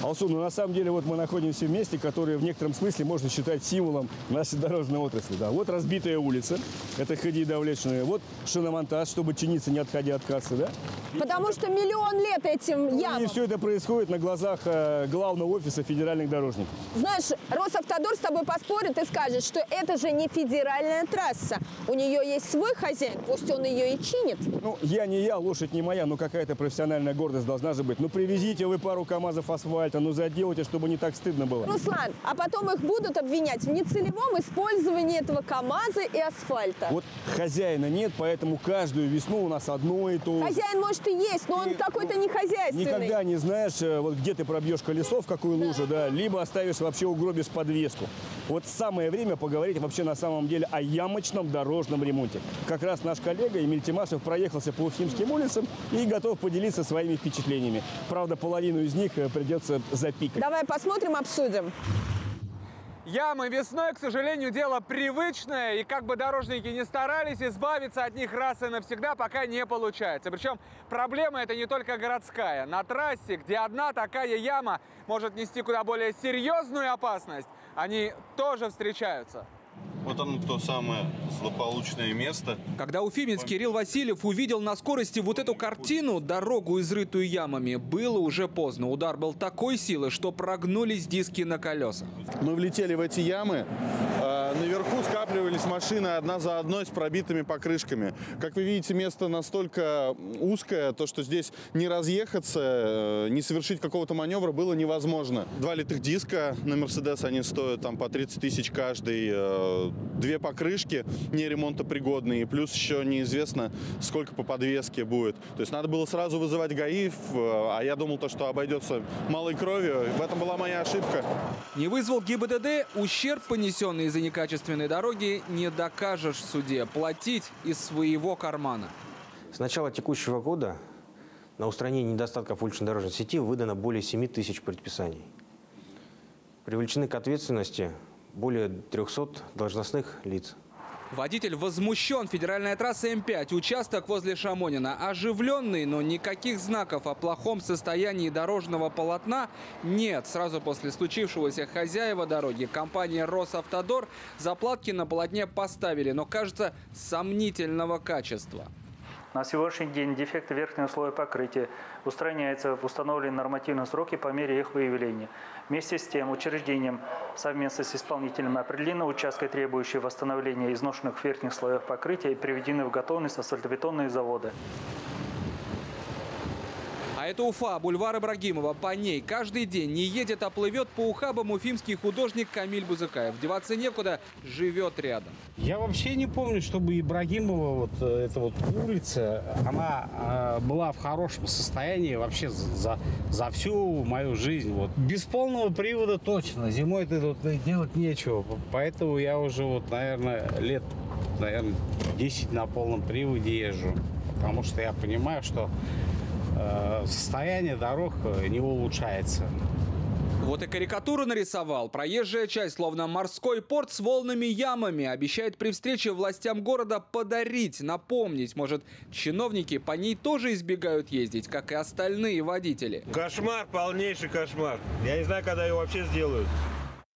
Алсу, ну на самом деле вот мы находимся в месте, которое в некотором смысле можно считать символом нашей дорожной отрасли. Да. Вот разбитая улица, это ходи давлечные. Вот шиномонтаж, чтобы чиниться, не отходя от кассы, да? Потому что миллион лет этим ямам. И все это происходит на глазах главного офиса федеральных дорожников. Знаешь, Росавтодор с тобой поспорит и скажет, что это же не федеральная трасса. У нее есть свой хозяин, пусть он ее и чинит. Ну, я не я, лошадь не моя, но какая-то профессиональная гордость должна же быть. Ну, привезите вы пару КАМАЗов асфальта, ну, заделайте, чтобы не так стыдно было. Руслан, а потом их будут обвинять в нецелевом использовании этого КАМАЗа и асфальта. Вот хозяина нет, поэтому каждую весну у нас одно и то же. Хозяин, может, и есть, но он какой-то не хозяйственный. Никогда не знаешь, вот где ты пробьешь колесо, в какую лужу, да, либо оставишь вообще угробишь подвеску. Вот самое время поговорить вообще на самом деле о ямочном дорожном ремонте. Как раз наш коллега Эмиль Тимашев проехался по Уфимским улицам и готов поделиться своими впечатлениями. Правда, половину из них придется запикать. Давай посмотрим, обсудим. Ямы весной, к сожалению, дело привычное, и как бы дорожники не старались, избавиться от них раз и навсегда пока не получается. Причем проблема это не только городская. На трассе, где одна такая яма может нести куда более серьезную опасность, они тоже встречаются. Вот оно то самое злополучное место. Когда уфимец Кирилл Васильев увидел на скорости вот эту картину, дорогу, изрытую ямами, было уже поздно. Удар был такой силы, что прогнулись диски на колесах. Мы влетели в эти ямы. Наверху скапливались машины одна за одной с пробитыми покрышками. Как вы видите, место настолько узкое, то что здесь не разъехаться, не совершить какого-то маневра было невозможно. 2 литых диска на Мерседес, они стоят там по 30 тысяч каждый. 2 покрышки не ремонтопригодные, плюс еще неизвестно, сколько по подвеске будет. То есть надо было сразу вызывать ГАИ, а я думал, что обойдется малой кровью. В этом была моя ошибка. Не вызвал ГИБДД, ущерб, понесенный из-за некачественной дороги, не докажешь в суде. Платить из своего кармана. С начала текущего года на устранение недостатков уличной дорожной сети выдано более 7 тысяч предписаний. Привлечены к ответственности более 300 должностных лиц. Водитель возмущен. Федеральная трасса М5, участок возле Шамонина. Оживленный, но никаких знаков о плохом состоянии дорожного полотна нет. Сразу после случившегося хозяева дороги, компания Росавтодор, заплатки на полотне поставили, но, кажется, сомнительного качества. На сегодняшний день дефекты верхнего слоя покрытия устраняются в установленные нормативные сроки по мере их выявления. Вместе с тем учреждением совместно с исполнителем определены участки, требующие восстановления изношенных верхних слоев покрытия и приведены в готовность асфальтобетонные заводы. А это Уфа, бульвар Ибрагимова. По ней каждый день не едет, а плывет по ухабам уфимский художник Камиль Бузыкаев. Деваться некуда, живет рядом. Я вообще не помню, чтобы Ибрагимова, вот эта вот улица, она была в хорошем состоянии вообще за всю мою жизнь. Вот. Без полного привода точно. Зимой-то тут делать нечего. Поэтому я уже, вот, наверное, лет 10 на полном приводе езжу. Потому что я понимаю, что состояние дорог не улучшается. Вот и карикатуру нарисовал. Проезжая часть, словно морской порт с волнами ямами. Обещает при встрече властям города подарить, напомнить. Может, чиновники по ней тоже избегают ездить, как и остальные водители. Кошмар, полнейший кошмар. Я не знаю, когда его вообще сделают.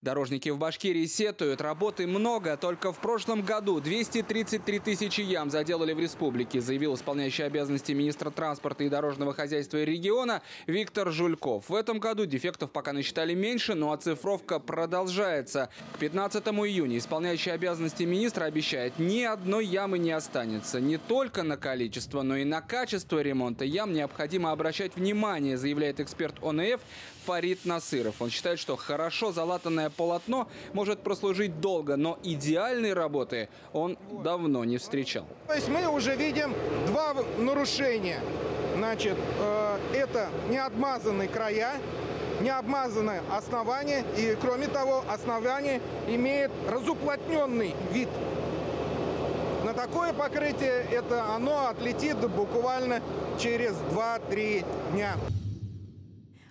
Дорожники в Башкирии сетуют, работы много. Только в прошлом году 233 тысячи ям заделали в республике, заявил исполняющий обязанности министра транспорта и дорожного хозяйства региона Виктор Жульков. В этом году дефектов пока насчитали меньше, но оцифровка продолжается. К 15 июня исполняющий обязанности министра обещает, ни одной ямы не останется. Не только на количество, но и на качество ремонта ям необходимо обращать внимание, заявляет эксперт ОНФ Фарид Насыров. Он считает, что хорошо залатанное полотно может прослужить долго, но идеальной работы он давно не встречал. То есть мы уже видим 2 нарушения. Значит, это необмазанные края, необмазанное основание, и кроме того, основание имеет разуплотненный вид. На такое покрытие оно отлетит буквально через 2-3 дня.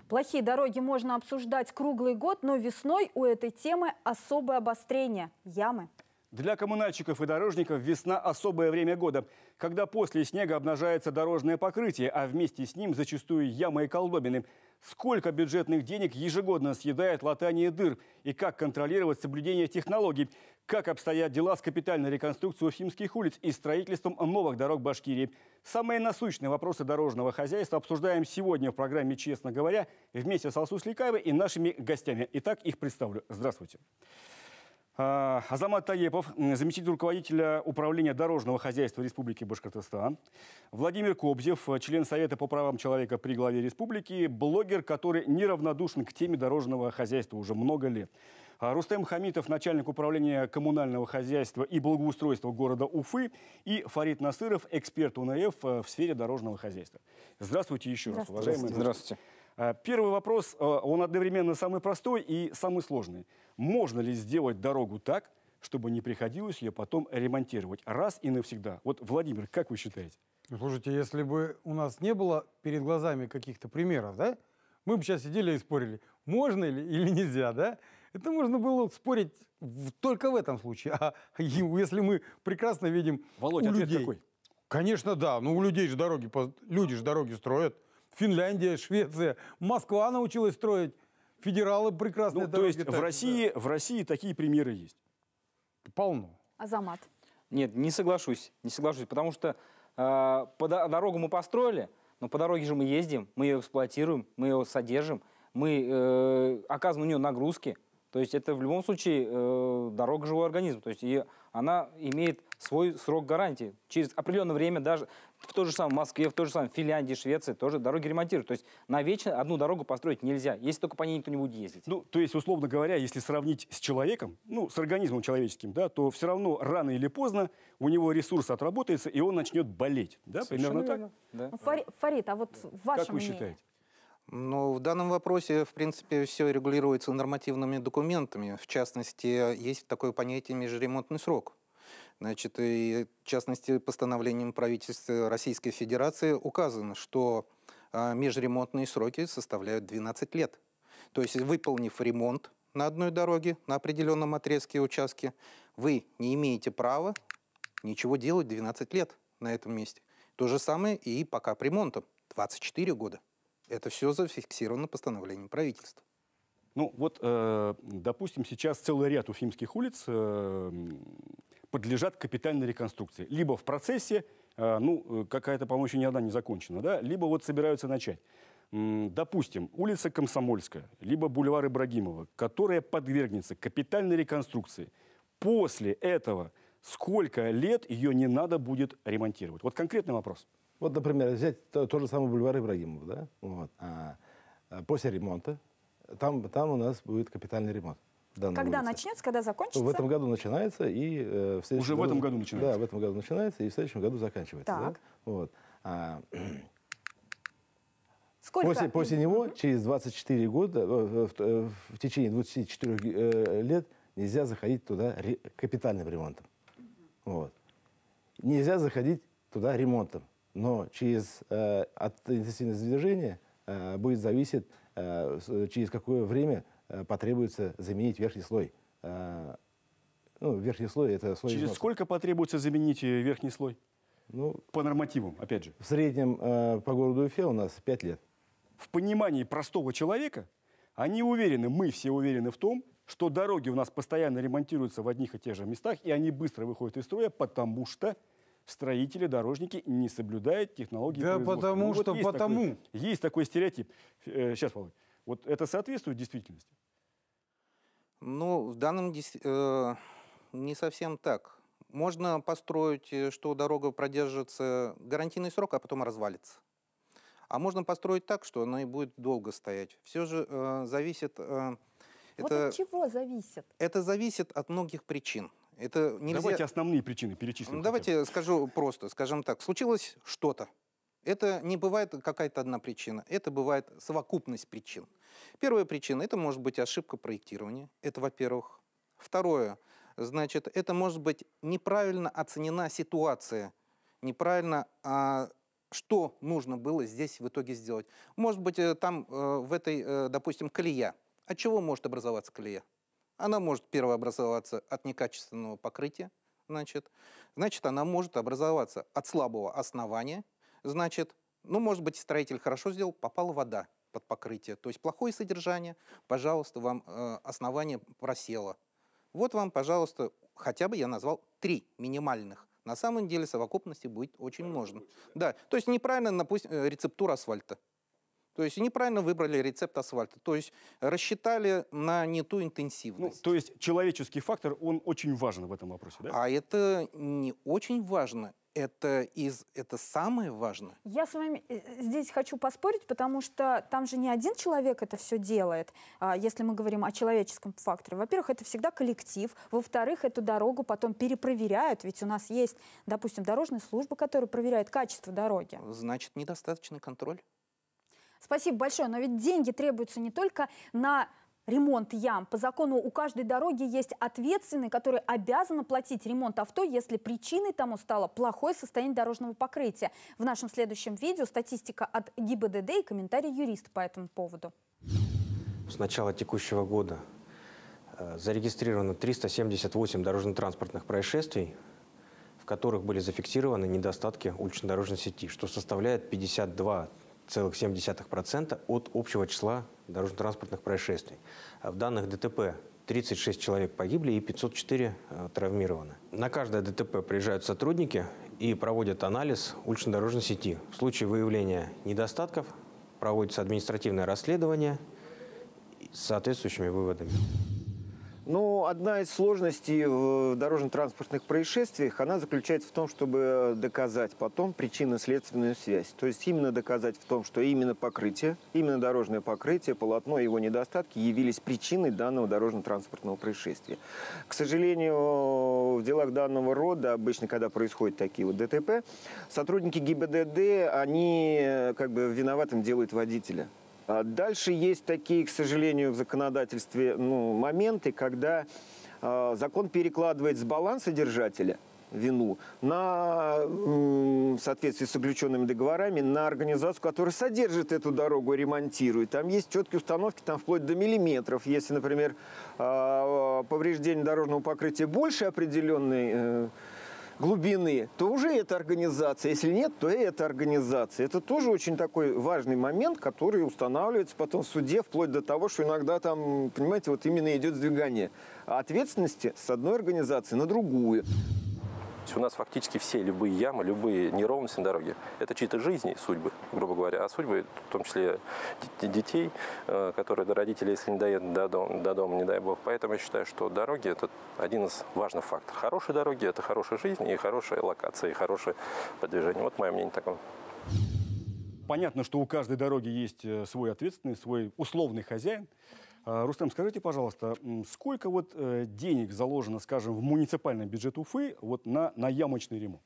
Плохие дороги можно обсуждать круглый год, но весной у этой темы особое обострение – ямы. Для коммунальщиков и дорожников весна – особое время года, когда после снега обнажается дорожное покрытие, а вместе с ним зачастую ямы и колдобины. Сколько бюджетных денег ежегодно съедает латание дыр? И как контролировать соблюдение технологий? Как обстоят дела с капитальной реконструкцией уфимских улиц и строительством новых дорог Башкирии? Самые насущные вопросы дорожного хозяйства обсуждаем сегодня в программе «Честно говоря» вместе с Алсу Сликаевой и нашими гостями. Итак, их представлю. Здравствуйте. Азамат Таепов, заместитель руководителя управления дорожного хозяйства Республики Башкортостан. Владимир Кобзев, член Совета по правам человека при главе республики, блогер, который неравнодушен к теме дорожного хозяйства уже много лет. Рустем Хамитов, начальник управления коммунального хозяйства и благоустройства города Уфы. И Фарид Насыров, эксперт УНФ в сфере дорожного хозяйства. Здравствуйте еще раз, уважаемые. Здравствуйте. Первый вопрос, он одновременно самый простой и самый сложный. Можно ли сделать дорогу так, чтобы не приходилось ее потом ремонтировать раз и навсегда? Вот, Владимир, как вы считаете? Слушайте, если бы у нас не было перед глазами каких-то примеров, да, мы бы сейчас сидели и спорили, можно или нельзя, да? Это можно было спорить только в этом случае. А если мы прекрасно видим Володь, у ответ людей... какой? Конечно, да. Ну, у людей же дороги, люди же дороги строят. Финляндия, Швеция, Москва научилась строить. Федералы прекрасные дороги. То есть в России такие примеры есть? Полно. Азамат. Нет, не соглашусь. Не соглашусь, потому что дорогу мы построили, но по дороге же мы ездим, мы ее эксплуатируем, мы ее содержим, мы оказываем на нее нагрузки. То есть это в любом случае дорога живой организм. То есть она имеет свой срок гарантии. Через определенное время даже в той же самой Москве, в той же самой Финляндии, Швеции тоже дороги ремонтируют. То есть навечно одну дорогу построить нельзя, если только по ней никто не будет ездить. Ну, то есть, условно говоря, если сравнить с человеком, ну, с организмом человеческим, да, то все равно рано или поздно у него ресурс отработается, и он начнет болеть. Да, примерно так? Да. Фарид, а вот ваше Как вы мнение? считаете? Ну, в данном вопросе, в принципе, все регулируется нормативными документами. В частности, есть такое понятие межремонтный срок. Значит, и в частности, постановлением правительства Российской Федерации указано, что межремонтные сроки составляют 12 лет. То есть, выполнив ремонт на одной дороге, на определенном отрезке участке, вы не имеете права ничего делать 12 лет на этом месте. То же самое и по капремонтам. 24 года. Это все зафиксировано постановлением правительства. Ну вот, допустим, сейчас целый ряд уфимских улиц подлежат капитальной реконструкции. Либо в процессе, ну, какая-то, по-моему, еще ни одна не закончена, да, либо вот собираются начать. Допустим, улица Комсомольская, либо бульвар Ибрагимова, которая подвергнется капитальной реконструкции. После этого сколько лет ее не надо будет ремонтировать? Вот конкретный вопрос. Вот, например, взять тот же самый бульвар Ибрагимова, да? Вот. После ремонта там у нас будет капитальный ремонт. Когда начнется, когда закончится? В этом году начинается и в следующем Уже году... в этом году начинается? Да, в этом году начинается и в следующем году заканчивается. Так. Да? Вот. Сколько? После него, через 24 года, в течение 24 лет нельзя заходить туда капитальным ремонтом. Вот. Нельзя заходить туда ремонтом. Но от интенсивности движения будет зависеть, через какое время потребуется заменить верхний слой. Ну, верхний слой – это слой Через износа. сколько потребуется заменить верхний слой? Ну, по нормативам, опять же. В среднем по городу Уфе у нас 5 лет. В понимании простого человека они уверены, мы все уверены в том, что дороги у нас постоянно ремонтируются в одних и тех же местах, и они быстро выходят из строя, потому что строители, дорожники не соблюдают технологии производства. Потому ну, что вот потому. Есть такой стереотип. Сейчас, Володь. Вот это соответствует действительности? Ну, в данном не совсем так. Можно построить, что дорога продержится гарантийный срок, а потом развалится. А можно построить так, что она и будет долго стоять. Все же зависит... Вот от чего зависит? Это зависит от многих причин. Это нельзя... Давайте основные причины перечислим. Давайте скажу просто. Скажем так, случилось что-то. Это не бывает какая-то одна причина. Это бывает совокупность причин. Первая причина – это может быть ошибка проектирования. Это, во-первых. Второе, значит, это может быть неправильно оценена ситуация. Неправильно, что нужно было здесь в итоге сделать. Может быть, там в этой, допустим, колея. От чего может образоваться колея? Она может первообразоваться от некачественного покрытия, значит, она может образоваться от слабого основания, значит, ну, может быть, строитель хорошо сделал, попала вода под покрытие, то есть плохое содержание, пожалуйста, вам основание просело. Вот вам, пожалуйста, хотя бы я назвал 3 минимальных. На самом деле совокупности будет очень много. Да, то есть неправильно, допустим, рецептура асфальта. То есть неправильно выбрали рецепт асфальта. То есть рассчитали на не ту интенсивность. Ну, то есть человеческий фактор, он очень важен в этом вопросе, да? А это не очень важно. Это самое важное. Я с вами здесь хочу поспорить, потому что там же не один человек это все делает, если мы говорим о человеческом факторе. Во-первых, это всегда коллектив. Во-вторых, эту дорогу потом перепроверяют. Ведь у нас есть, допустим, дорожная служба, которая проверяет качество дороги. Значит, недостаточный контроль. Спасибо большое. Но ведь деньги требуются не только на ремонт ям. По закону у каждой дороги есть ответственный, который обязан платить ремонт авто, если причиной тому стало плохое состояние дорожного покрытия. В нашем следующем видео статистика от ГИБДД и комментарий юриста по этому поводу. С начала текущего года зарегистрировано 378 дорожно-транспортных происшествий, в которых были зафиксированы недостатки улично-дорожной сети, что составляет 52,7% от общего числа дорожно-транспортных происшествий. В данных ДТП 36 человек погибли и 504 травмированы. На каждое ДТП приезжают сотрудники и проводят анализ улично-дорожной сети. В случае выявления недостатков проводится административное расследование с соответствующими выводами. Ну, одна из сложностей в дорожно-транспортных происшествиях, она заключается в том, чтобы доказать потом причинно-следственную связь. То есть именно доказать в том, что именно покрытие, именно дорожное покрытие, полотно и его недостатки явились причиной данного дорожно-транспортного происшествия. К сожалению, в делах данного рода, обычно, когда происходят такие вот ДТП, сотрудники ГИБДД, они как бы виноватым делают водителя. Дальше есть такие, к сожалению, в законодательстве моменты, когда закон перекладывает с баланса держателя вину в соответствии с заключенными договорами на организацию, которая содержит эту дорогу и ремонтирует. Там есть четкие установки, там вплоть до миллиметров. Если, например, повреждение дорожного покрытия больше определенной глубины, то уже это организация. Если нет, то и это организация. Это тоже очень такой важный момент, который устанавливается потом в суде, вплоть до того, что иногда там, понимаете, вот именно идет сдвигание ответственности с одной организации на другую. У нас фактически все любые ямы, любые неровности на дороге – это чьи-то жизни и судьбы, грубо говоря. А судьбы, в том числе детей, которые до родителей, если не доедут до дома, не дай бог. Поэтому я считаю, что дороги – это один из важных факторов. Хорошие дороги – это хорошая жизнь и хорошая локация, и хорошее продвижение. Вот мое мнение такое. Понятно, что у каждой дороги есть свой ответственный, свой условный хозяин. Рустем, скажите, пожалуйста, сколько вот денег заложено, скажем, в муниципальный бюджет Уфы вот на ямочный ремонт?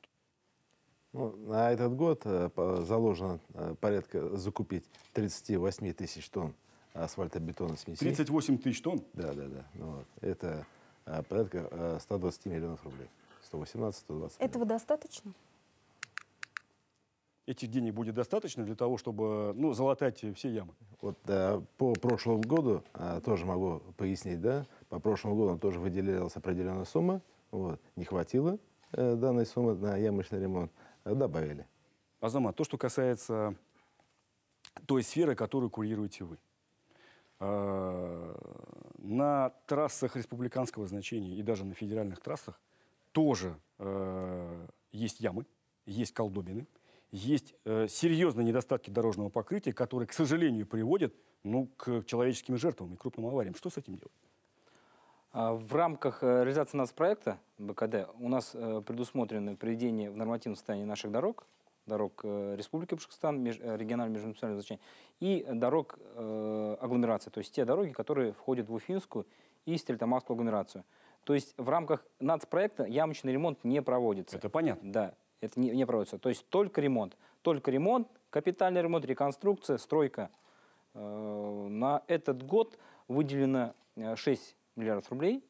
Ну, на этот год заложено порядка закупить 38 тысяч тонн асфальтобетонной смеси. 38 тысяч тонн? Да. Ну, вот. Это порядка 120 миллионов рублей. 118-120. Этого достаточно? Этих денег будет достаточно для того, чтобы залатать все ямы? Вот по прошлому году, тоже могу пояснить, да, по прошлому году тоже выделялась определенная сумма, вот, не хватило данной суммы на ямочный ремонт, добавили. Азамат, то, что касается той сферы, которую курируете вы. На трассах республиканского значения и даже на федеральных трассах тоже есть ямы, есть колдобины. Есть серьезные недостатки дорожного покрытия, которые, к сожалению, приводят к человеческим жертвам и крупным авариям. Что с этим делать? В рамках реализации нацпроекта БКД у нас предусмотрено приведение в нормативное состояние наших дорог Республики Башкортостан, регионального межмуниципального значения, и дорог агломерации, то есть те дороги, которые входят в Уфимскую и Стерлитамакскую агломерацию. То есть в рамках нацпроекта ямочный ремонт не проводится. Это понятно. Да. Это не проводится. То есть только ремонт, капитальный ремонт, реконструкция, стройка. На этот год выделено 6 миллиардов рублей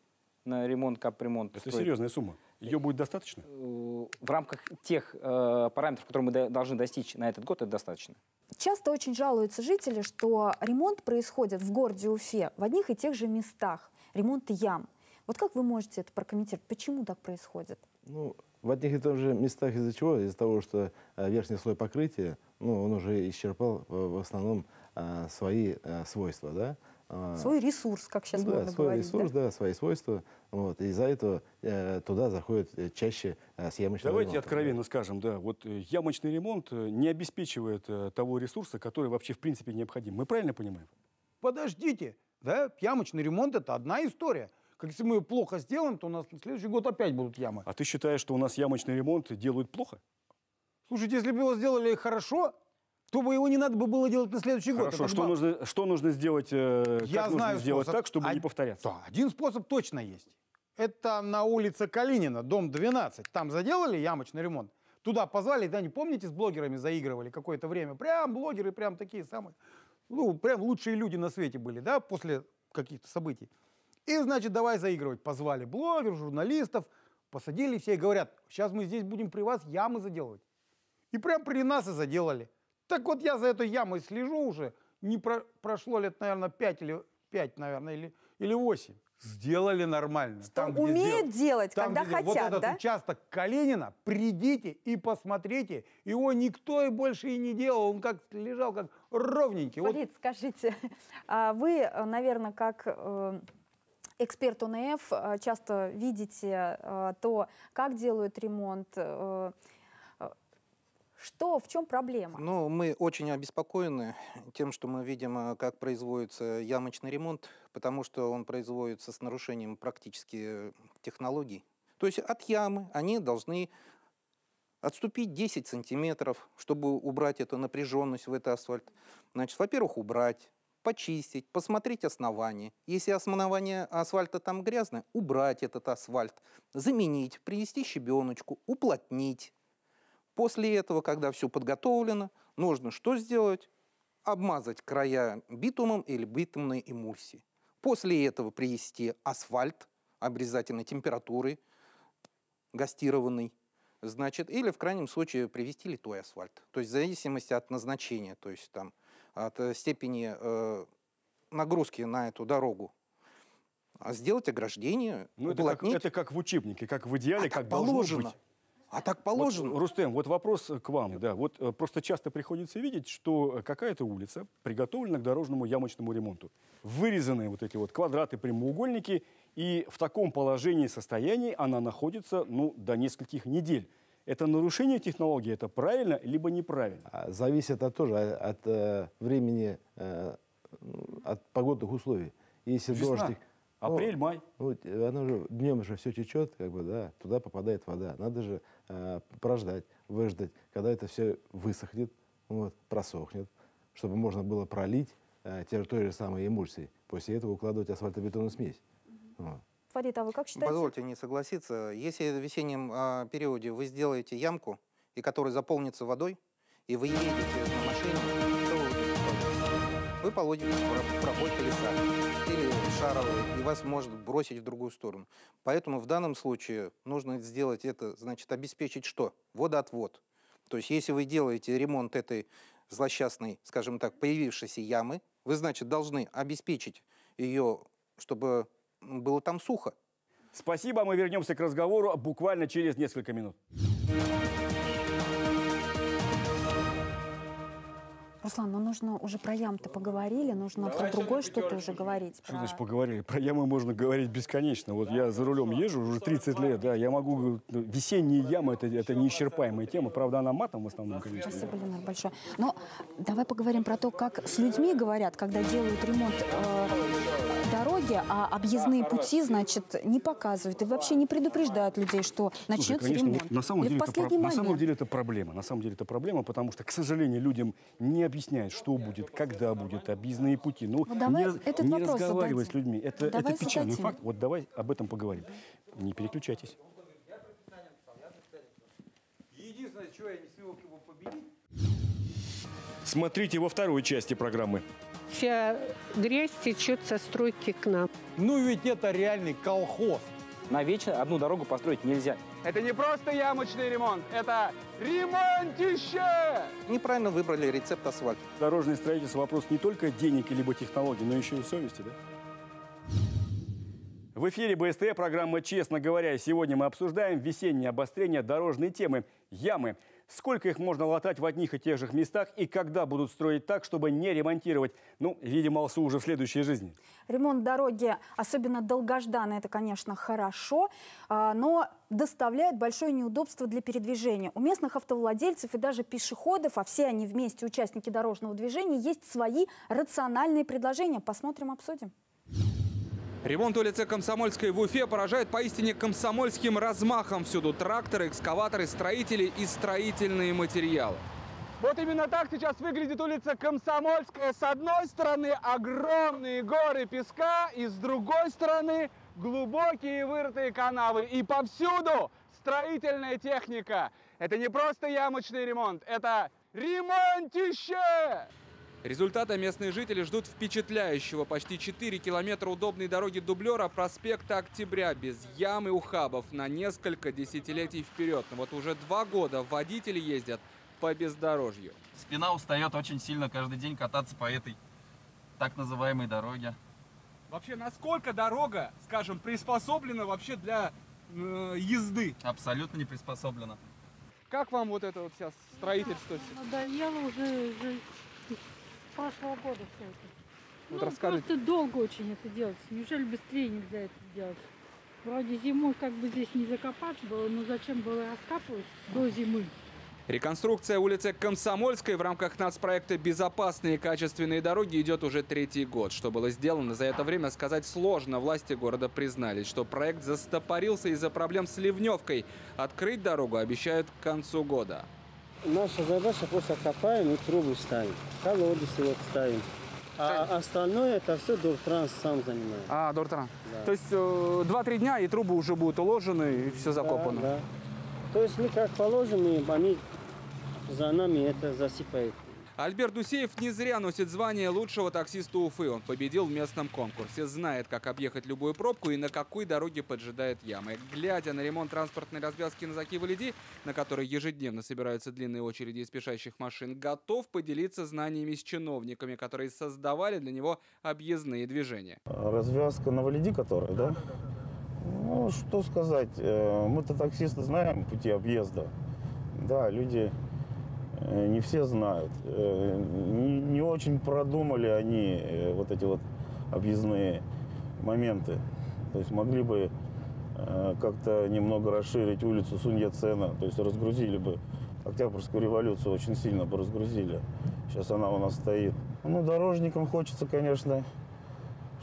на ремонт, капремонт. Это серьезная сумма. Ее будет достаточно? В рамках тех параметров, которые мы должны достичь на этот год, это достаточно. Часто очень жалуются жители, что ремонт происходит в городе Уфе в одних и тех же местах. ремонт ям. Вот как вы можете это прокомментировать? Почему так происходит? Ну, в одних и тех же местах из-за чего? Из-за того, что верхний слой покрытия, ну, он уже исчерпал в основном свои свойства, да? Свой ресурс, как сейчас можно свой говорить. Ресурс, да, свои свойства. Вот. И из-за этого туда заходят чаще с ямочным Давайте ремонтом. откровенно скажем, да, вот ямочный ремонт не обеспечивает того ресурса, который вообще в принципе необходим. Мы правильно понимаем? Подождите, да, ямочный ремонт — это одна история. Как если мы плохо сделаем, то у нас на следующий год опять будут ямы. А ты считаешь, что у нас ямочный ремонт делают плохо? Слушайте, если бы его сделали хорошо, то бы его не надо бы было делать на следующий год. Хорошо, что нужно сделать, Я знаю сделать способ. так, чтобы не повторяться? Да, один способ точно есть. Это на улице Калинина, дом 12. Там заделали ямочный ремонт. Туда позвали, да, не помните, с блогерами заигрывали какое-то время. Прям блогеры, прям такие самые, ну, прям лучшие люди на свете были, да, после каких-то событий. И, значит, давай заигрывать. Позвали блогеров, журналистов, посадили все и говорят, сейчас мы здесь будем при вас ямы заделывать. И прям при нас и заделали. Так вот я за этой ямой слежу уже, не прошло лет, наверное, 5 или 8. Сделали нормально. Там, умеют делать, там, когда вот хотят, этот да? участок Калинина, придите и посмотрите, его никто и больше и не делал, он как лежал, как ровненький. Фарид, скажите, вы, наверное, как эксперт ОНФ, часто видите то, как делают ремонт. В чем проблема? Ну, мы очень обеспокоены тем, что мы видим, как производится ямочный ремонт, потому что он производится с нарушением практически технологий. То есть от ямы они должны отступить 10 сантиметров, чтобы убрать эту напряженность в этот асфальт. Значит, во-первых, убрать, почистить, посмотреть основание. Если основание асфальта там грязное, убрать этот асфальт, заменить, принести щебеночку, уплотнить. После этого, когда все подготовлено, нужно что сделать? Обмазать края битумом или битумной эмульсией. После этого привести асфальт обрезательной температуры, гастированный, значит, или в крайнем случае привести литой асфальт. То есть в зависимости от назначения, то есть там, от степени нагрузки на эту дорогу. Сделать ограждение, уплотнить. Это как в учебнике, как в идеале, как должно положено. быть. А так положено. Вот, Рустем, вот вопрос к вам. Да. Вот просто часто приходится видеть, что какая-то улица приготовлена к дорожному ямочному ремонту. Вырезаны вот эти вот квадраты, прямоугольники, и в таком положении, состоянии она находится, ну, до нескольких недель. Это нарушение технологии, это правильно либо неправильно? Зависит тоже от времени, от погодных условий. Если Весна. дождик, Апрель, май. Оно же, днем же все течет, как бы, да, туда попадает вода. Надо же прождать, выждать, когда это все высохнет, вот, просохнет, чтобы можно было пролить той же самой эмульсией. После этого укладывать асфальтобетонную смесь. Вот. Фарид, а вы как считаете? Позвольте не согласиться. Если в весеннем периоде вы сделаете ямку, и которая заполнится водой, и вы едете на машине, то вы получите пробой колеса или шаровый, и вас может бросить в другую сторону. Поэтому в данном случае нужно сделать это, значит, обеспечить что? Водоотвод. То есть если вы делаете ремонт этой злосчастной, скажем так, появившейся ямы, вы, значит, должны обеспечить ее, чтобы было там сухо. Спасибо, мы вернемся к разговору буквально через несколько минут. Руслан, ну нужно уже про ям-то поговорили, нужно про другое что-то уже говорить. Что значит поговорили? Про ямы можно говорить бесконечно. Вот я за рулем езжу уже 30 лет, да, я могу... Весенние ямы — это неисчерпаемая тема. Правда, она матом в основном, конечно. Спасибо, Ленар, большое. Но давай поговорим про то, как с людьми говорят, когда делают ремонт дороги, а объездные пути, значит, не показывают и вообще не предупреждают людей, что начнется ремонт. На самом деле это проблема. На самом деле это проблема, потому что, к сожалению, людям не объясняют, что будет, когда будет, объездные пути. Ну, не разговаривать с людьми. Это печальный факт. Вот давай об этом поговорим. Не переключайтесь. Единственное, что я не смог его победить. Смотрите во второй части программы. Вся грязь течет со стройки к нам. Ну ведь это реальный колхоз. Навечно одну дорогу построить нельзя. Это не просто ямочный ремонт, это ремонтище! Неправильно выбрали рецепт асфальта. Дорожное строительство — вопрос не только денег либо технологий, но еще и совести, да? В эфире БСТ, программа «Честно говоря». Сегодня мы обсуждаем весеннее обострение дорожной темы – ямы. Сколько их можно латать в одних и тех же местах и когда будут строить так, чтобы не ремонтировать? Ну, видимо, АЛСУ уже в следующей жизни. Ремонт дороги, особенно долгожданный, это, конечно, хорошо, но доставляет большое неудобство для передвижения. У местных автовладельцев и даже пешеходов, а все они вместе участники дорожного движения, есть свои рациональные предложения. Посмотрим, обсудим. Ремонт улицы Комсомольской в Уфе поражает поистине комсомольским размахом. Всюду тракторы, экскаваторы, строители и строительные материалы. Вот именно так сейчас выглядит улица Комсомольская. С одной стороны огромные горы песка, и с другой стороны глубокие вырытые канавы. И повсюду строительная техника. Это не просто ямочный ремонт, это ремонтище! Результата местные жители ждут впечатляющего. Почти 4 километра удобной дороги дублера проспекта Октября без ям и ухабов на несколько десятилетий вперед. Но вот уже 2 года водители ездят по бездорожью. Спина устает очень сильно каждый день кататься по этой так называемой дороге. Вообще, насколько дорога, скажем, приспособлена вообще для езды? Абсолютно не приспособлена. Как вам вот это вот сейчас строительство? Надоело уже с прошлого года все это. Вот расскажите. Просто долго очень это делать. Неужели быстрее нельзя это сделать? Вроде зимой как бы здесь не закопать было, но зачем было раскапывать до зимы? Реконструкция улицы Комсомольской в рамках нацпроекта «Безопасные и качественные дороги» идет уже 3-й год. Что было сделано за это время, сказать сложно. Власти города признались, что проект застопорился из-за проблем с ливневкой. Открыть дорогу обещают к концу года. Наша задача просто копаем и трубы ставим. Колодцы вот ставим. А остальное это все Дортранс сам занимает. А, Дортранс. Да. То есть 2-3 дня и трубы уже будут уложены и все закопано. Да, да. То есть мы как положим, и они за нами это засыпают. Альберт Дусеев не зря носит звание лучшего таксиста Уфы. Он победил в местном конкурсе, знает, как объехать любую пробку и на какой дороге поджидает ямы. Глядя на ремонт транспортной развязки на Заки-Валиди, на которой ежедневно собираются длинные очереди из спешащих машин, готов поделиться знаниями с чиновниками, которые создавали для него объездные движения. Развязка на Валиди, которая, да? Ну, что сказать, мы-то таксисты знаем пути объезда. Да, люди не все знают. Не очень продумали они вот эти вот объездные моменты. То есть могли бы как-то немного расширить улицу Суньяцена, то есть разгрузили бы. Октябрьскую революцию очень сильно бы разгрузили. Сейчас она у нас стоит. Ну, дорожникам хочется, конечно,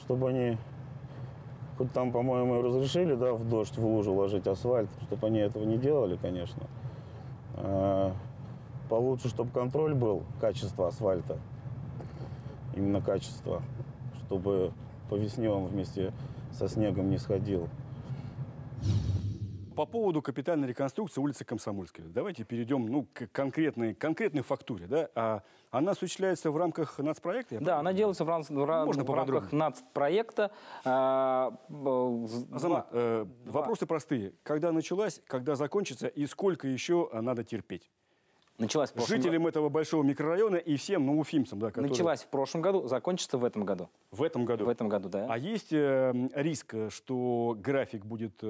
чтобы они... Хоть там, по-моему, разрешили, да, в дождь, в лужу ложить асфальт, чтобы они этого не делали, конечно. Получше, чтобы контроль был, качество асфальта, именно качество, чтобы по весне он вместе со снегом не сходил. По поводу капитальной реконструкции улицы Комсомольской. Давайте перейдем к конкретной фактуре. Да? Она осуществляется в рамках нацпроекта? Да, она делается в рамках нацпроекта. Азамат, вопросы простые. Когда началась, когда закончится и сколько еще надо терпеть? Началась в прошлом жителям этого большого микрорайона и всем, уфимцам, да, которые... Началась в прошлом году, закончится в этом году. В этом году? В этом году, да. А есть риск, что график будет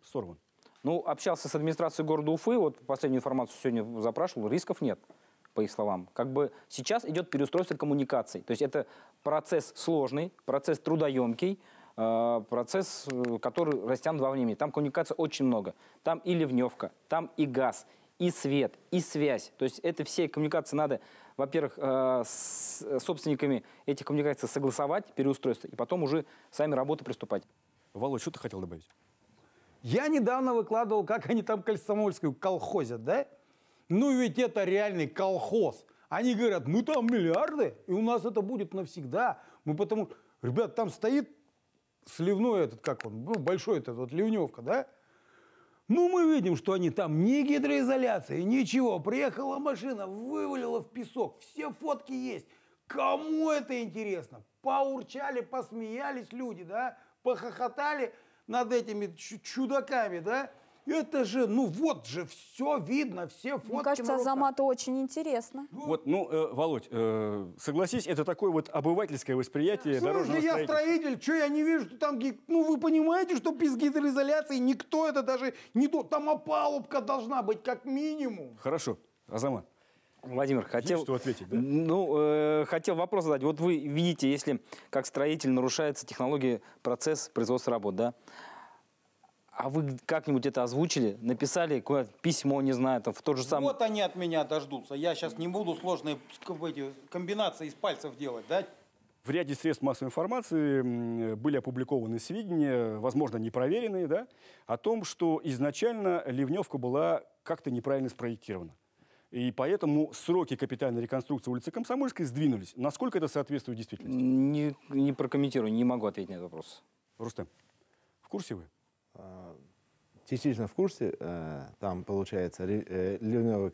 сорван? Ну, общался с администрацией города Уфы, вот последнюю информацию сегодня запрашивал, рисков нет, по их словам. Как бы сейчас идет переустройство коммуникаций. То есть это процесс сложный, процесс трудоемкий, процесс, который растянут во времени. Там коммуникаций очень много. Там и ливневка, там и газ, и свет, и связь. То есть это все коммуникации надо, во-первых, с собственниками этих коммуникаций согласовать, переустройство, и потом уже сами работы приступать. Володь, что ты хотел добавить? Я недавно выкладывал, как они там Комсомольскую колхозят, да? Ну ведь это реальный колхоз. Они говорят, мы там миллиарды, и у нас это будет навсегда. Мы потому... Ребят, там стоит сливной этот, как он, большой этот вот ливневка, да? Ну мы видим, что они там ни гидроизоляции, ничего. Приехала машина, вывалила в песок, все фотки есть. Кому это интересно? Поурчали, посмеялись люди, да? Похохотали над этими чудаками, да? Это же, ну вот же, все видно, все фотки. Мне кажется, Азамату очень интересно. Вот, Володь, согласись, это такое вот обывательское восприятие дорожного строительства. Я строитель, что я не вижу, что там, ну вы понимаете, что без гидроизоляции никто это даже не то, там опалубка должна быть как минимум. Хорошо, Азамат. Владимир, хотел, что ответить, да? Хотел вопрос задать. Вот вы видите, если как строитель нарушается технология, процесс производства работ, да? А вы как-нибудь это озвучили, написали какое-то письмо, не знаю, там, в тот же самый... Вот они от меня дождутся. Я сейчас не буду сложные комбинации из пальцев делать, да? В ряде средств массовой информации были опубликованы сведения, возможно, непроверенные, да, о том, что изначально ливневка была как-то неправильно спроектирована. И поэтому сроки капитальной реконструкции улицы Комсомольской сдвинулись. Насколько это соответствует действительности? Не прокомментирую, не могу ответить на этот вопрос. Рустем, в курсе вы? Частично в курсе. Там, получается, ливневый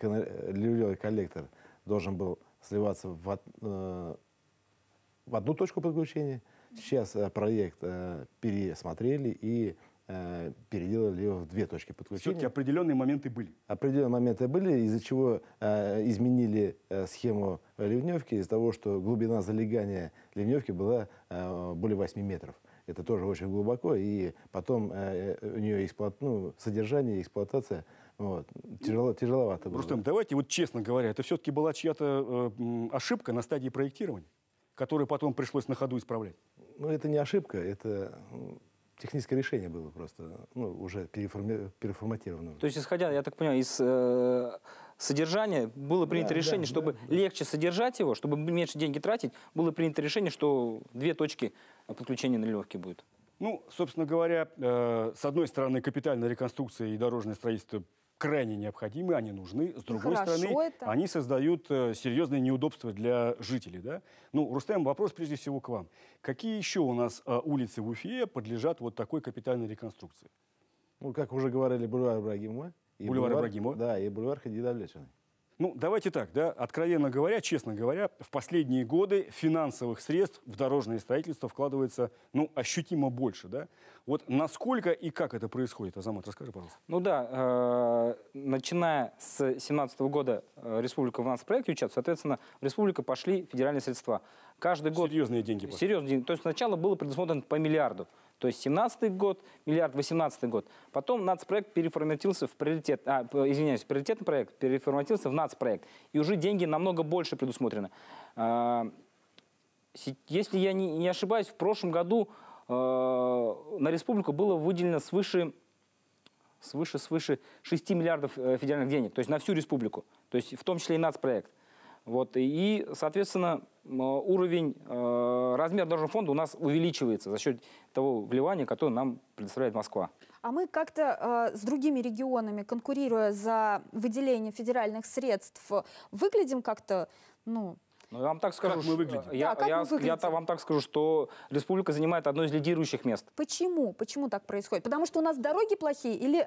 коллектор должен был сливаться в одну точку подключения. Сейчас проект пересмотрели и переделали его в две точки подключения. Все-таки определенные моменты были. Определенные моменты были, из-за чего изменили схему ливневки, из-за того, что глубина залегания ливневки была более 8 метров. Это тоже очень глубоко, и потом у нее содержание и эксплуатация тяжеловато было. Рустем, давайте вот честно говоря, это все-таки была чья-то ошибка на стадии проектирования, которую потом пришлось на ходу исправлять? Ну, это не ошибка, это техническое решение было просто, уже переформатировано. То есть, исходя, я так понимаю, из содержания было принято решение, чтобы легче содержать его, чтобы меньше деньги тратить, было принято решение, что две точки подключения на ливневке будет. Ну, собственно говоря, с одной стороны, капитальная реконструкция и дорожное строительство крайне необходимы, они нужны. С другой стороны, они создают серьезные неудобства для жителей. Да? Ну, Рустем, вопрос прежде всего к вам. Какие еще у нас улицы в Уфе подлежат вот такой капитальной реконструкции? Ну, как уже говорили, бульвар Ибрагимова. Бульвар Ибрагимова? Да, и бульвар Хадидавлечиной. Ну, давайте так, да, откровенно говоря, честно говоря, в последние годы финансовых средств в дорожное строительство вкладывается, ощутимо больше, да? Вот насколько и как это происходит, Азамат, расскажи, пожалуйста. Ну да, начиная с 2017 года республика в нацпроекте участвует, соответственно, в республику пошли федеральные средства. Каждый год... Серьезные деньги пошли. Серьезные деньги. То есть сначала было предусмотрено по миллиарду. То есть 17-й год, миллиард, 18-й год. Потом нацпроект переформатировался в приоритетный проект переформатировался в нацпроект. И уже деньги намного больше предусмотрены. Если я не ошибаюсь, в прошлом году на республику было выделено свыше 6 миллиардов федеральных денег. То есть на всю республику. То есть в том числе и нацпроект. Вот, и, соответственно, уровень, размер дорожного фонда у нас увеличивается за счет того вливания, которое нам предоставляет Москва. А мы как-то с другими регионами, конкурируя за выделение федеральных средств, выглядим как-то, Я вам так скажу, как мы выглядим? Я вам так скажу, что республика занимает одно из лидирующих мест. Почему? Почему так происходит? Потому что у нас дороги плохие или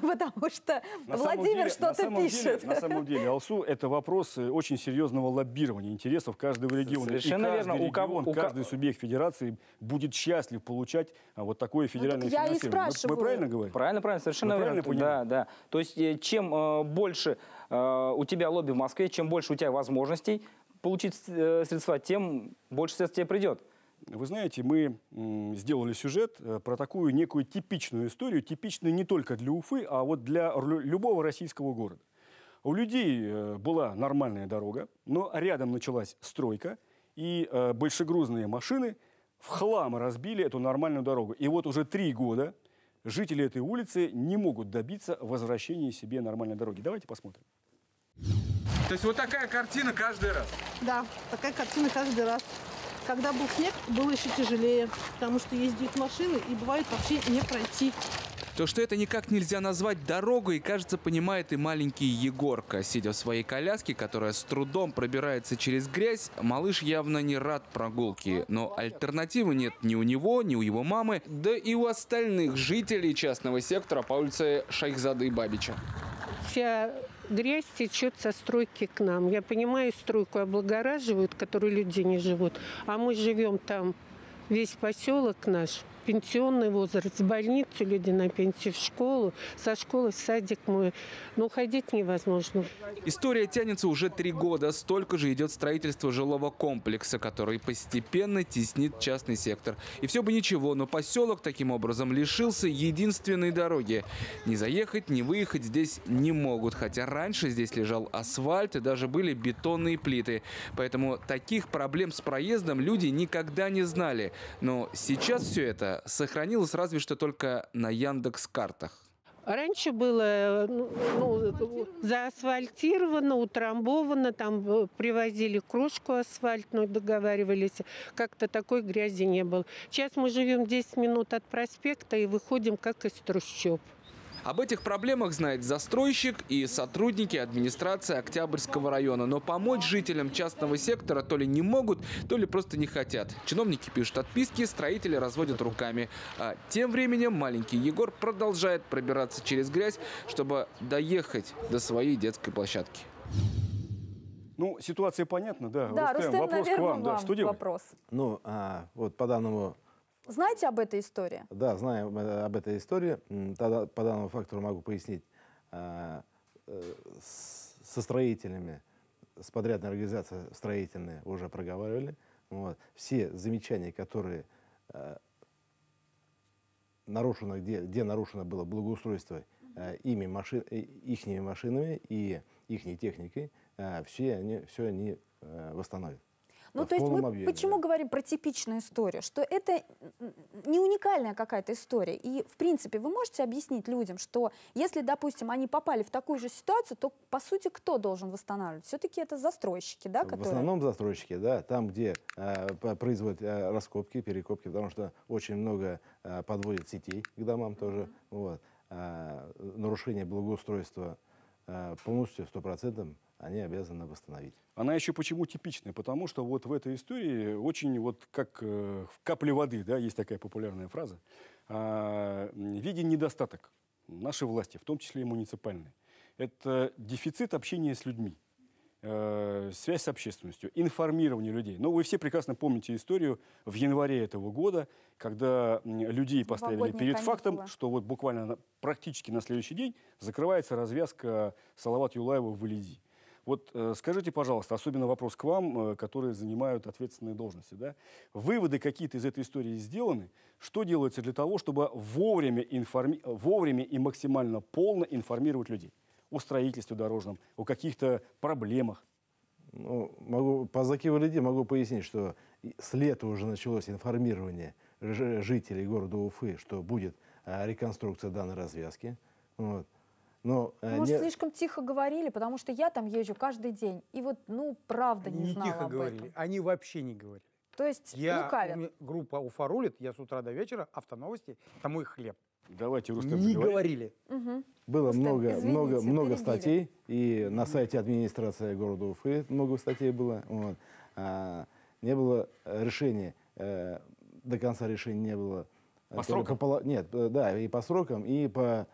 потому что Владимир что-то пишет? На самом деле, Алсу, это вопрос очень серьезного лоббирования интересов каждого региона. Совершенно верно. Каждый субъект федерации будет счастлив получать вот такое федеральное финансирование. Я и спрашиваю. Мы правильно говорим? Правильно, совершенно верно. Да. То есть, чем больше у тебя лобби в Москве, чем больше у тебя возможностей получить средства, тем больше средств тебе придет. Вы знаете, мы сделали сюжет про такую некую типичную историю, типичную не только для Уфы, а вот для любого российского города. У людей была нормальная дорога, но рядом началась стройка, и большегрузные машины в хлам разбили эту нормальную дорогу. И вот уже 3 года жители этой улицы не могут добиться возвращения себе нормальной дороги. Давайте посмотрим. То есть вот такая картина каждый раз? Да, такая картина каждый раз. Когда был снег, было еще тяжелее, потому что ездят машины и бывает вообще не пройти. То, что это никак нельзя назвать дорогой, кажется, понимает и маленький Егорка. Сидя в своей коляске, которая с трудом пробирается через грязь, малыш явно не рад прогулке. Но альтернативы нет ни у него, ни у его мамы, да и у остальных жителей частного сектора по улице Шайхзады Бабича. Вся грязь течет со стройки к нам. Я понимаю, стройку облагораживают, в которой люди не живут. А мы живем там, весь поселок наш, пенсионный возраст, в больницу люди на пенсии, в школу, со школы в садик мы, ну, ходить невозможно. История тянется уже 3 года. Столько же идет строительство жилого комплекса, который постепенно теснит частный сектор. И все бы ничего, но поселок таким образом лишился единственной дороги. Ни заехать, ни выехать здесь не могут. Хотя раньше здесь лежал асфальт и даже были бетонные плиты. Поэтому таких проблем с проездом люди никогда не знали. Но сейчас все это сохранилось разве что только на Яндекс.Картах. Раньше было заасфальтировано, утрамбовано, там привозили крошку асфальтную, договаривались. Как-то такой грязи не было. Сейчас мы живем 10 минут от проспекта и выходим как из трущоб. Об этих проблемах знает застройщик и сотрудники администрации Октябрьского района. Но помочь жителям частного сектора то ли не могут, то ли просто не хотят. Чиновники пишут отписки, строители разводят руками. А тем временем маленький Егор продолжает пробираться через грязь, чтобы доехать до своей детской площадки. Ну, ситуация понятна, да. Да, Рустем, вопрос наверное, к вам. Да, что делать? вопрос. Ну, вот по данному... Знаете об этой истории? Да, знаю об этой истории. Тогда по данному фактору могу пояснить. Со строителями, с подрядной организацией строительной уже проговаривали. Вот. Все замечания, которые нарушено, где нарушено было благоустройство ихними машинами и ихней техникой, все они восстановят. Ну, то есть мы почему говорим про типичную историю? Что это не уникальная какая-то история. И, в принципе, вы можете объяснить людям, что если, допустим, они попали в такую же ситуацию, то, по сути, кто должен восстанавливать? Все-таки это застройщики, да? В основном застройщики, да. Там, где производят раскопки, перекопки, потому что очень много подводят сетей к домам тоже. Вот. Нарушение благоустройства полностью, 100%, они обязаны восстановить. Она еще почему типичная? Потому что вот в этой истории очень вот как в капле воды, да, есть такая популярная фраза, виден недостаток нашей власти, в том числе и муниципальной. Это дефицит общения с людьми, связь с общественностью, информирование людей. Но вы все прекрасно помните историю в январе этого года, когда людей поставили перед фактом, что вот буквально практически на следующий день закрывается развязка Салават Юлаева в Илиди. Вот скажите, пожалуйста, особенно вопрос к вам, которые занимают ответственные должности. Да? Выводы какие-то из этой истории сделаны? Что делается для того, чтобы вовремя и максимально полно информировать людей о строительстве дорожном, о каких-то проблемах? Ну, по Закиву Илиди могу пояснить, что с лета уже началось информирование жителей города Уфы, что будет реконструкция данной развязки. Вот. Но, может, слишком тихо говорили, потому что я там езжу каждый день. И вот, ну, правда не знала тихо об говорили, этом. они вообще не говорили. То есть лукавят. Группа «Уфа рулит», я с утра до вечера, автоновости, это мой хлеб. Давайте, Рустем, не говорили. Угу. Было Рустем, много статей, и на сайте администрации города Уфы много статей было. Вот. Не было решения, до конца решения не было. По срокам? Нет, да, и по срокам, и по...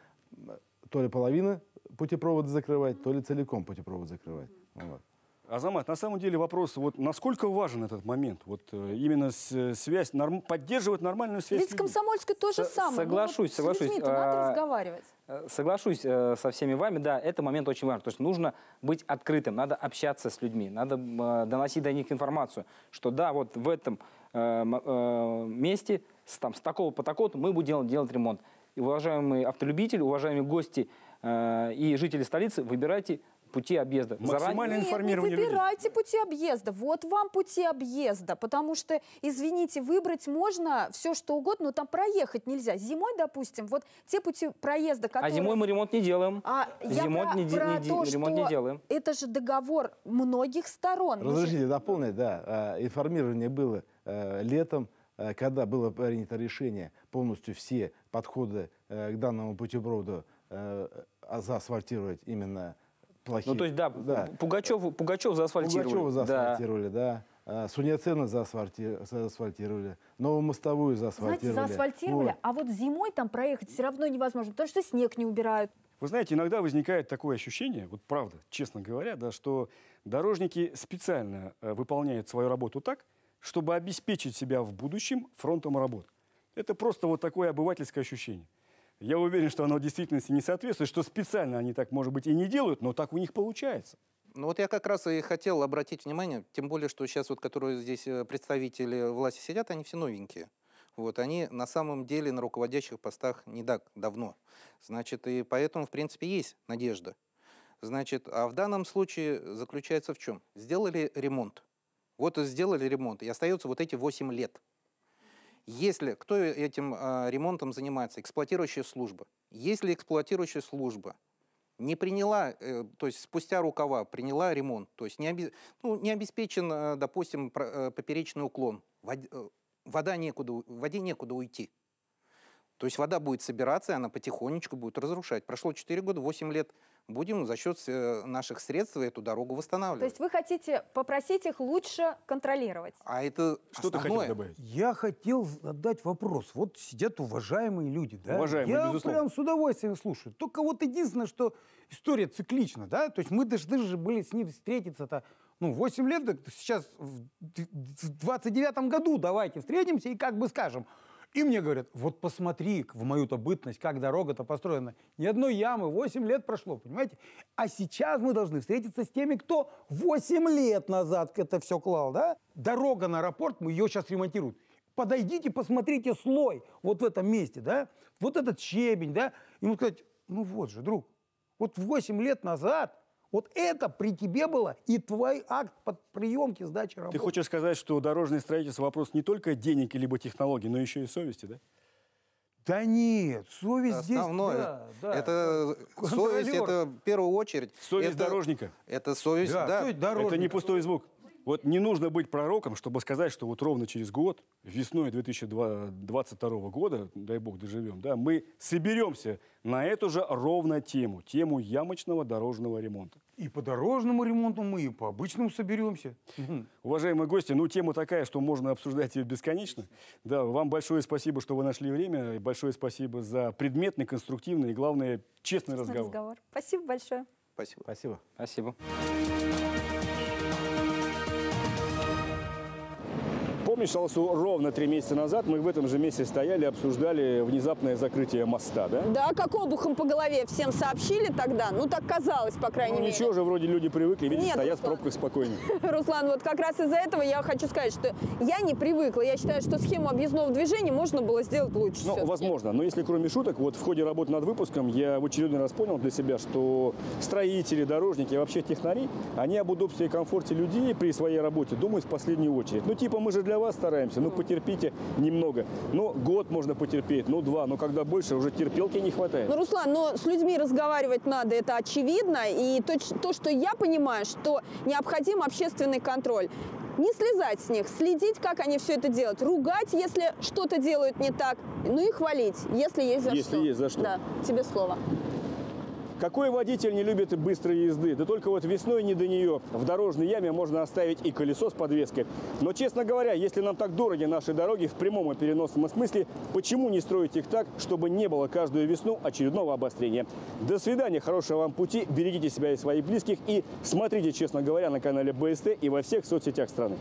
То ли половина путепровода закрывать, то ли целиком путепровод закрывать. Вот. Азамат, на самом деле вопрос, вот насколько важен этот момент, вот именно связь, поддерживать нормальную связь. Ведь с Комсомольской то же самое. Соглашусь. С людьми-то надо разговаривать. Соглашусь со всеми вами, да, это момент очень важен. То есть нужно быть открытым, надо общаться с людьми, надо доносить до них информацию, что да, вот в этом месте с такого по такого мы будем делать ремонт. И, уважаемые автолюбители, уважаемые гости и жители столицы, выбирайте пути объезда. Максимальное информирование людей. Не выбирайте пути объезда. Вот вам пути объезда. Потому что, извините, выбрать можно все, что угодно, но там проехать нельзя. Зимой, допустим, вот те пути проезда, которые... А зимой мы ремонт не делаем. Зимой ремонт не делаем. Это же договор многих сторон. Разрешите дополнить, да. Информирование было летом, когда было принято решение полностью все подходы к данному путепроводу заасфальтировать именно плохие. Ну, то есть, да. Пугачев заасфальтировали. Пугачева заасфальтировали, да. Суньяцена заасфальтировали, Новую Мостовую заасфальтировали. Знаете, заасфальтировали, а вот зимой там проехать все равно невозможно, потому что снег не убирают. Вы знаете, иногда возникает такое ощущение, вот правда, честно говоря, да, что дорожники специально выполняют свою работу так, чтобы обеспечить себя в будущем фронтом работ. Это просто вот такое обывательское ощущение. Я уверен, что оно в действительности не соответствует, что специально они так, может быть, и не делают, но так у них получается. Ну вот я как раз и хотел обратить внимание, тем более, что сейчас вот, которые здесь представители власти сидят, они все новенькие. Вот, они на самом деле на руководящих постах не так давно. Значит, и поэтому, в принципе, есть надежда. Значит, а в данном случае заключается в чем? Сделали ремонт. Вот и сделали ремонт, и остается вот эти 8 лет. Если кто этим ремонтом занимается? Эксплуатирующая служба. Если эксплуатирующая служба не приняла, то есть спустя рукава приняла ремонт, то есть не обеспечен, допустим, поперечный уклон, в воде некуда уйти. То есть вода будет собираться, и она потихонечку будет разрушать. Прошло 4 года, 8 лет. Будем за счет наших средств эту дорогу восстанавливать. То есть вы хотите попросить их лучше контролировать? А это что ты хотел добавить? Я хотел задать вопрос. Вот сидят уважаемые люди, да? Уважаемые, я безусловно. прям с удовольствием слушаю. Только вот единственное, что история циклична, да? То есть мы должны же были с ним встретиться-то, 8 лет, так сейчас в 29-м году давайте встретимся и как бы скажем. И мне говорят, вот посмотри в мою-то бытность, как дорога-то построена. Ни одной ямы, 8 лет прошло, понимаете? А сейчас мы должны встретиться с теми, кто 8 лет назад это все клал, да? Дорога на аэропорт, мы ее сейчас ремонтируем. Подойдите, посмотрите слой вот в этом месте, да? Вот этот щебень, да? Ему сказать, вот же, друг, вот 8 лет назад вот это при тебе было и твой акт под приемки сдачи работы. Ты хочешь сказать, что дорожное строительство вопрос не только денег либо технологий, но еще и совести, да? Да нет, совесть основное. Здесь, да. Это совесть, это в первую очередь. Совесть дорожника. Это совесть, да. Совесть дорожника. Это не пустой звук. Вот не нужно быть пророком, чтобы сказать, что вот ровно через год, весной 2022 года, дай бог доживем, да, мы соберемся на эту же ровно тему ямочного дорожного ремонта. И по дорожному ремонту мы, и по обычному соберемся. Уважаемые гости, тема такая, что можно обсуждать ее бесконечно. Да, вам большое спасибо, что вы нашли время, и большое спасибо за предметный, конструктивный и, главное, честный разговор. Спасибо большое. Спасибо. Спасибо. Спасибо. Помнишь, Алсу, ровно 3 месяца назад мы в этом же месте стояли и обсуждали внезапное закрытие моста, да? Да, как обухом по голове всем сообщили тогда, так казалось, по крайней мере. Ничего же, вроде люди привыкли, видишь, стоят Руслан. в пробках спокойно. Руслан, вот как раз из-за этого я хочу сказать, что я не привыкла. Я считаю, что схему объездного движения можно было сделать лучше. Возможно, но если кроме шуток, вот в ходе работы над выпуском я в очередной раз понял для себя, что строители, дорожники, вообще технари, они об удобстве и комфорте людей при своей работе думают в последнюю очередь. Мы же для вас стараемся, потерпите немного. Год можно потерпеть, 2, но когда больше, уже терпелки не хватает. Руслан, с людьми разговаривать надо, это очевидно. И то, что я понимаю, что необходим общественный контроль. Не слезать с них, следить, как они все это делают. Ругать, если что-то делают не так. И хвалить, если есть за что. Если есть за что. Да, тебе слово. Какой водитель не любит быстрой езды? Да только вот весной не до нее. В дорожной яме можно оставить и колесо с подвеской. Но, честно говоря, если нам так дороги наши дороги в прямом и переносном смысле, почему не строить их так, чтобы не было каждую весну очередного обострения? До свидания, хорошего вам пути, берегите себя и своих близких и смотрите, честно говоря, на канале БСТ и во всех соцсетях страны.